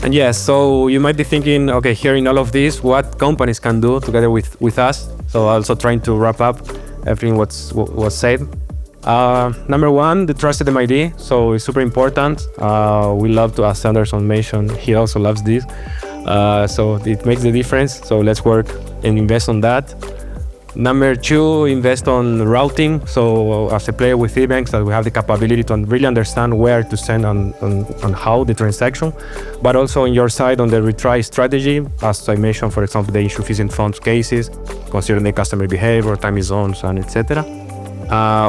And yes, so you might be thinking, okay, hearing all of this, what companies can do together with us. So also trying to wrap up everything was said. Number one, the trusted MID. So it's super important. We love to, as Anderson mentioned, he also loves this. So it makes the difference. So let's work and invest on that. Number two, invest on routing. So as a player with EBANX, that we have the capability to really understand where to send on how the transaction, but also on your side on the retry strategy, as I mentioned, for example, the insufficient funds cases, considering the customer behavior, time zones, and etc.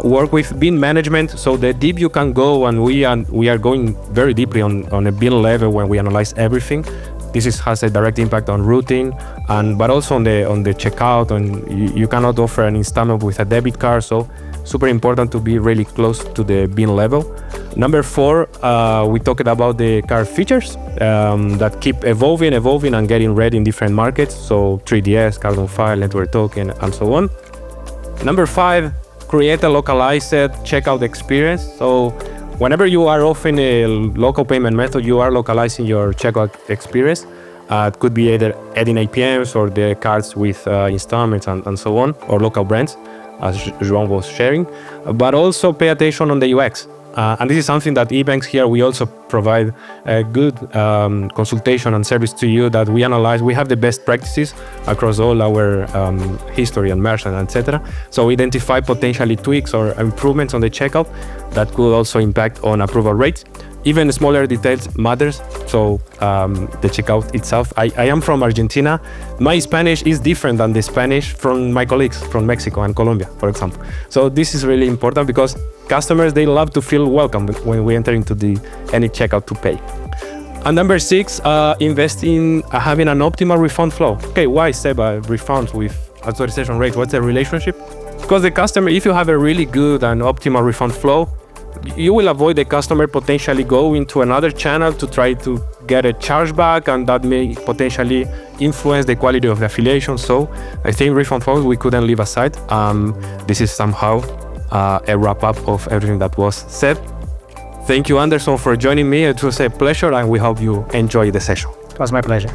Work with BIN management. So the deep you can go, and we are going very deeply on a BIN level when we analyze everything. This has a direct impact on routing, but also on the checkout. And you cannot offer an installment with a debit card, so super important to be really close to the BIN level. Number four, we talked about the card features that keep evolving and getting ready in different markets. So 3DS, card on file, network token, and so on. Number five, create a localized checkout experience. So whenever you are offering a local payment method, you are localizing your checkout experience. It could be either adding APMs or the cards with installments and so on, or local brands, as João was sharing. But also pay attention on the UX. And this is something that EBANX here, we also provide a good consultation and service to you that we analyze. We have the best practices across all our history and merchant, etc. So we identify potentially tweaks or improvements on the checkout that could also impact on approval rates. Even smaller details matters. So the checkout itself. I am from Argentina. My Spanish is different than the Spanish from my colleagues from Mexico and Colombia, for example. So this is really important because customers, they love to feel welcome when we enter into any checkout to pay. And number six, invest in having an optimal refund flow. Okay, why Seba refunds with authorization rate? What's the relationship? Because the customer, if you have a really good and optimal refund flow, you will avoid the customer potentially going to another channel to try to get a chargeback, and that may potentially influence the quality of the affiliation. So I think refund flows we couldn't leave aside. This is somehow a wrap-up of everything that was said. Thank you, Anderson, for joining me. It was a pleasure, and we hope you enjoy the session. It was my pleasure.